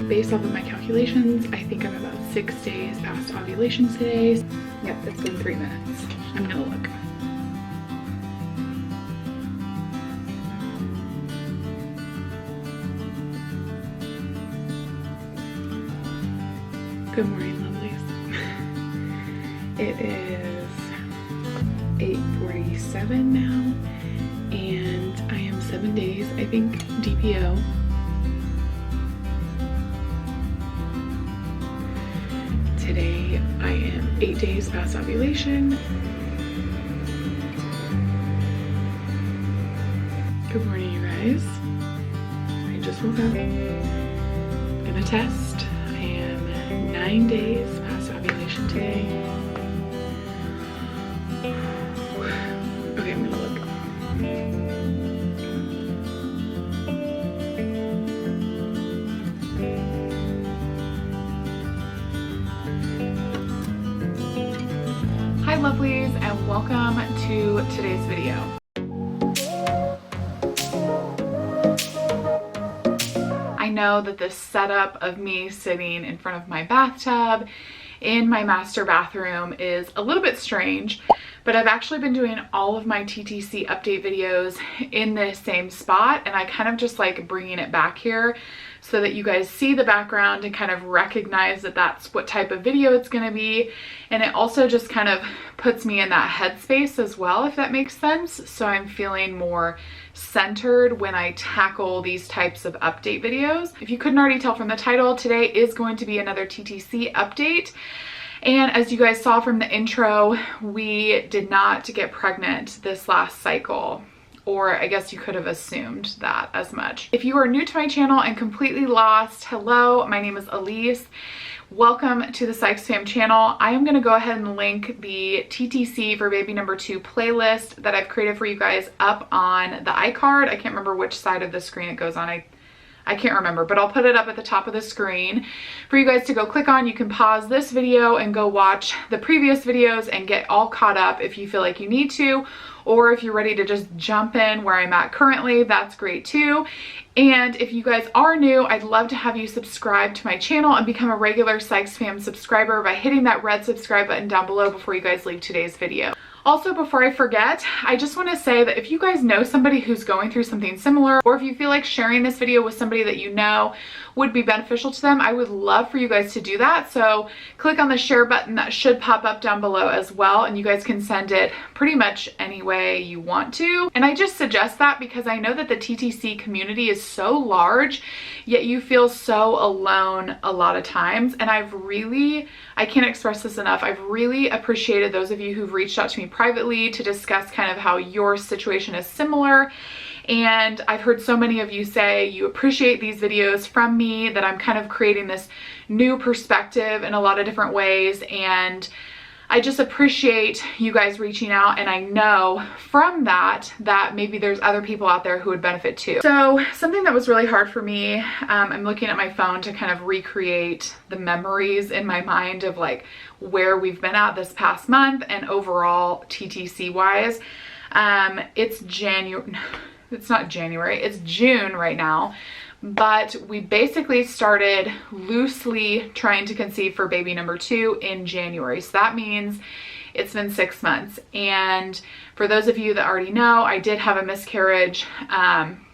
based off of my calculations, I think I'm about 6 days past ovulation today. Yep, it's been 3 minutes. I'm gonna look. Good morning, lovelies. It is 8:47 now, and I am 7 days, I think, DPO. Today, I am 8 days past ovulation. Good morning, you guys. I just woke up. Gonna test. 9 days past ovulation today. Okay, I'm gonna look. Hi lovelies, and welcome to today's video. I know that this setup of me sitting in front of my bathtub in my master bathroom is a little bit strange, but I've actually been doing all of my TTC update videos in this same spot, and I kind of just like bringing it back here so that you guys see the background and kind of recognize that that's what type of video it's going to be. And it also just kind of puts me in that headspace as well, if that makes sense. So I'm feeling more centered when I tackle these types of update videos. If you couldn't already tell from the title, today is going to be another TTC update. And as you guys saw from the intro, we did not get pregnant this last cycle. Or I guess you could have assumed that as much. If you are new to my channel and completely lost, hello, my name is Alyse. Welcome to the Sykes Fam channel. I am gonna go ahead and link the TTC for baby number 2 playlist that I've created for you guys up on the iCard. I can't remember which side of the screen it goes on. I can't remember, but I'll put it up at the top of the screen for you guys to go click on. You can pause this video and go watch the previous videos and get all caught up if you feel like you need to, or if you're ready to just jump in where I'm at currently, that's great too. And if you guys are new, I'd love to have you subscribe to my channel and become a regular Sykes Fam subscriber by hitting that red subscribe button down below before you guys leave today's video. Also, before I forget, I just want to say that if you guys know somebody who's going through something similar, or if you feel like sharing this video with somebody that you know would be beneficial to them, I would love for you guys to do that. So click on the share button that should pop up down below as well, and you guys can send it pretty much any way you want to. And I just suggest that because I know that the TTC community is so large, yet you feel so alone a lot of times. And I can't express this enough, I've really appreciated those of you who've reached out to me privately to discuss kind of how your situation is similar. And I've heard so many of you say you appreciate these videos from me, that I'm kind of creating this new perspective in a lot of different ways. And I just appreciate you guys reaching out, and I know from that maybe there's other people out there who would benefit too. So something that was really hard for me, I'm looking at my phone to kind of recreate the memories in my mind of like where we've been at this past month and overall TTC wise. It's not January, it's June right now. But we basically started loosely trying to conceive for baby number 2 in January. So that means it's been 6 months. And for those of you that already know, I did have a miscarriage.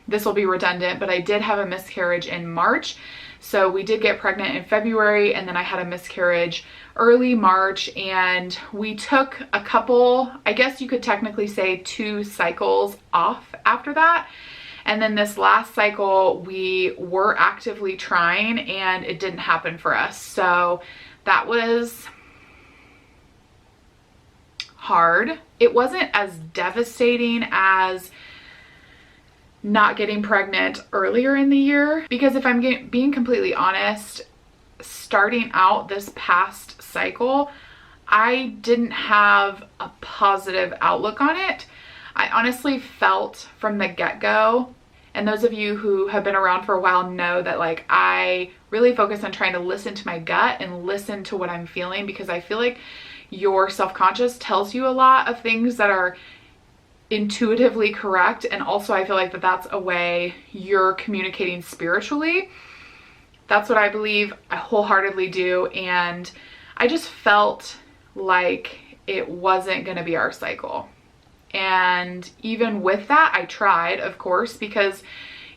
This will be redundant, but I did have a miscarriage in March. So we did get pregnant in February, and then I had a miscarriage early March, and we took a couple, I guess you could technically say 2 cycles off after that. And then this last cycle, we were actively trying and it didn't happen for us. So that was hard. It wasn't as devastating as not getting pregnant earlier in the year, because if I'm being completely honest, starting out this past cycle, I didn't have a positive outlook on it. I honestly felt from the get-go, and those of you who have been around for a while know that like I really focus on trying to listen to my gut and listen to what I'm feeling, because I feel like your self-conscious tells you a lot of things that are intuitively correct, and also I feel like that's a way you're communicating spiritually. That's what I believe. I wholeheartedly do. And I just felt like it wasn't going to be our cycle. And even with that, I tried, of course, because,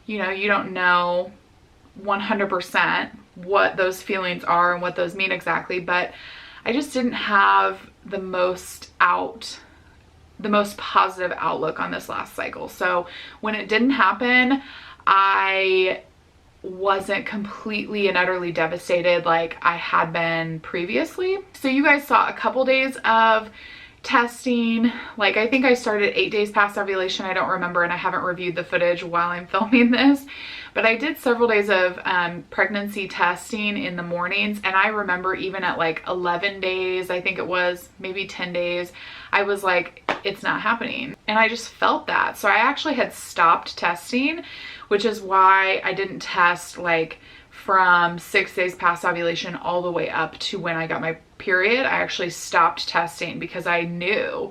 you know, you don't know 100% what those feelings are and what those mean exactly, but I just didn't have the most positive outlook on this last cycle. So when it didn't happen, I wasn't completely and utterly devastated like I had been previously. So you guys saw a couple days of testing. Like, I think I started 8 days past ovulation. I don't remember, and I haven't reviewed the footage while I'm filming this, but I did several days of pregnancy testing in the mornings. And I remember even at like 11 days, I think it was, maybe 10 days, I was like, it's not happening. And I just felt that. So I actually had stopped testing, which is why I didn't test like from 6 days past ovulation all the way up to when I got my period. I actually stopped testing because I knew,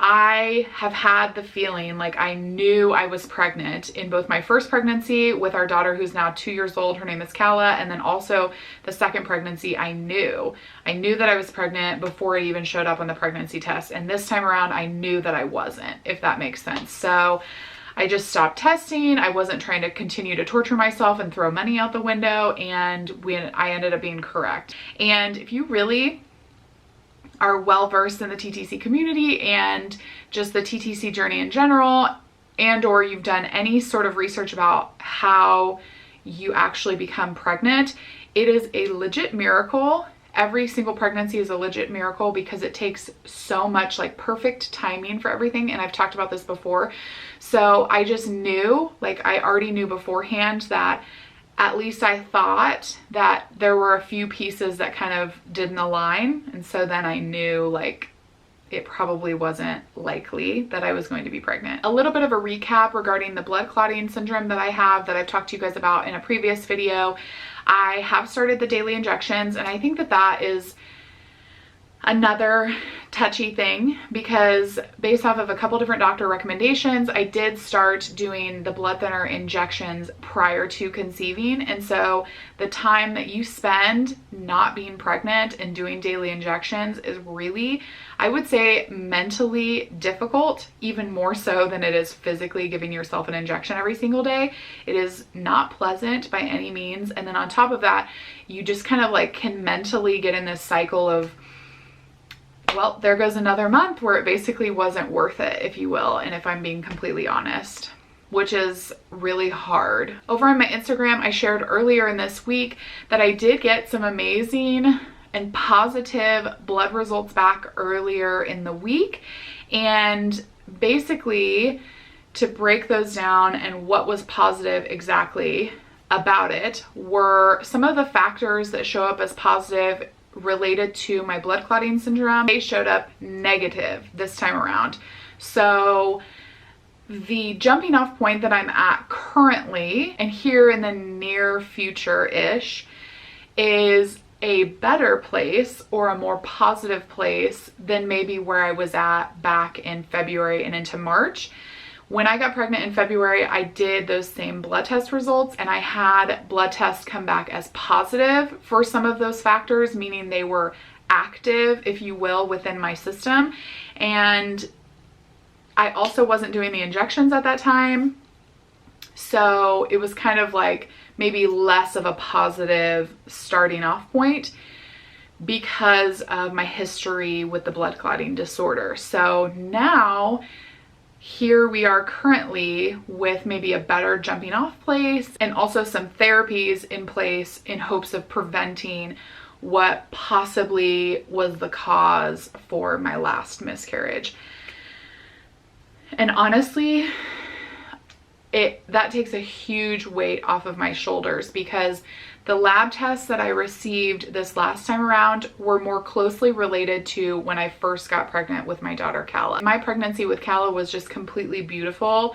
I have had the feeling like I knew I was pregnant in both my first pregnancy with our daughter, who's now 2 years old. Her name is Kala. And then also the second pregnancy, I knew that I was pregnant before it even showed up on the pregnancy test. And this time around, I knew that I wasn't, if that makes sense. So I just stopped testing. I wasn't trying to continue to torture myself and throw money out the window, and I ended up being correct. And if you really are well versed in the TTC community and just the TTC journey in general, and or you've done any sort of research about how you actually become pregnant, it is a legit miracle. Every single pregnancy is a legit miracle because it takes so much like perfect timing for everything. And I've talked about this before. So I just knew, like I already knew beforehand, that at least I thought that there were a few pieces that kind of didn't align. And so then I knew like it probably wasn't likely that I was going to be pregnant. A little bit of a recap regarding the blood clotting syndrome that I have, that I've talked to you guys about in a previous video. I have started the daily injections, and I think that that is another touchy thing because based off of a couple different doctor recommendations, I did start doing the blood thinner injections prior to conceiving. And so the time that you spend not being pregnant and doing daily injections is really, I would say, mentally difficult, even more so than it is physically giving yourself an injection every single day. It is not pleasant by any means. And then on top of that, you just kind of like can mentally get in this cycle of, well, there goes another month where it basically wasn't worth it, if you will. And if I'm being completely honest, which is really hard. Over on my Instagram, I shared earlier in this week that I did get some amazing and positive blood results back earlier in the week. And basically, to break those down and what was positive exactly about it were some of the factors that show up as positive related to my blood clotting syndrome. They showed up negative this time around. So the jumping off point that I'm at currently and here in the near future-ish is a better place or a more positive place than maybe where I was at back in February and into March. When I got pregnant in February, I did those same blood test results, and I had blood tests come back as positive for some of those factors, meaning they were active, if you will, within my system. And I also wasn't doing the injections at that time. So it was kind of like maybe less of a positive starting off point because of my history with the blood clotting disorder. So now, here we are currently with maybe a better jumping off place and also some therapies in place in hopes of preventing what possibly was the cause for my last miscarriage. And honestly, that takes a huge weight off of my shoulders because the lab tests that I received this last time around were more closely related to when I first got pregnant with my daughter Kala. My pregnancy with Kala was just completely beautiful.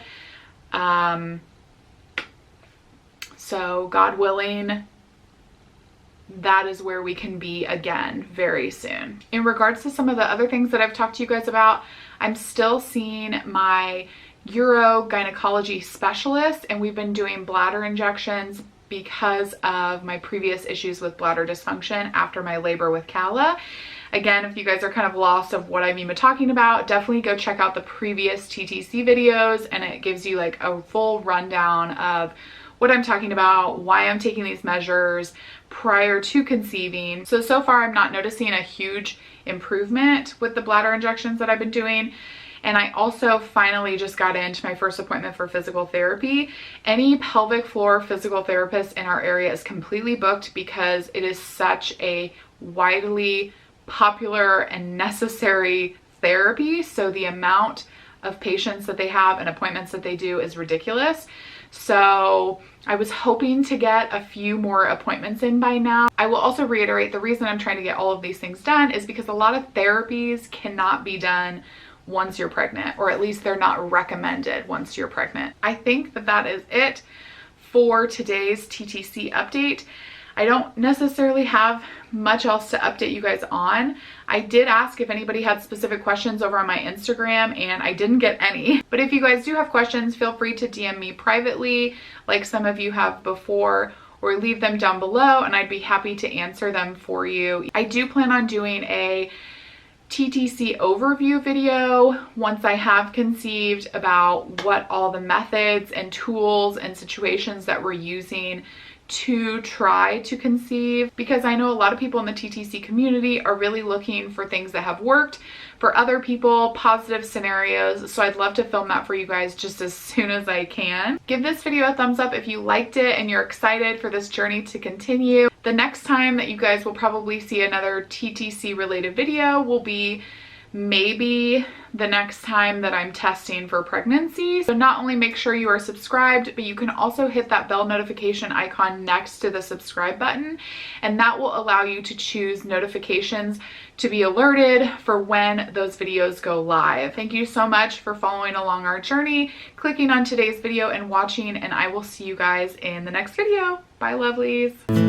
So God willing, that is where we can be again very soon. In regards to some of the other things that I've talked to you guys about, I'm still seeing my urogynecology specialist, and we've been doing bladder injections because of my previous issues with bladder dysfunction after my labor with Calla. Again, if you guys are kind of lost of what I'm even talking about, definitely go check out the previous TTC videos, and it gives you like a full rundown of what I'm talking about, why I'm taking these measures prior to conceiving. So far I'm not noticing a huge improvement with the bladder injections that I've been doing. And I also finally just got into my first appointment for physical therapy. Any pelvic floor physical therapist in our area is completely booked because it is such a widely popular and necessary therapy. So the amount of patients that they have and appointments that they do is ridiculous. So I was hoping to get a few more appointments in by now. I will also reiterate, the reason I'm trying to get all of these things done is because a lot of therapies cannot be done once you're pregnant, or at least they're not recommended once you're pregnant. I think that that is it for today's TTC update. I don't necessarily have much else to update you guys on. I did ask if anybody had specific questions over on my Instagram, and I didn't get any. But if you guys do have questions, feel free to DM me privately like some of you have before, or leave them down below and I'd be happy to answer them for you. I do plan on doing a TTC overview video once I have conceived, about what all the methods and tools and situations that we're using to try to conceive, because I know a lot of people in the TTC community are really looking for things that have worked for other people, positive scenarios. So I'd love to film that for you guys just as soon as I can. Give this video a thumbs up if you liked it and you're excited for this journey to continue. The next time that you guys will probably see another TTC related video will be maybe the next time that I'm testing for pregnancy. So not only make sure you are subscribed, but you can also hit that bell notification icon next to the subscribe button, and that will allow you to choose notifications to be alerted for when those videos go live. Thank you so much for following along our journey, clicking on today's video and watching, and I will see you guys in the next video. Bye, lovelies.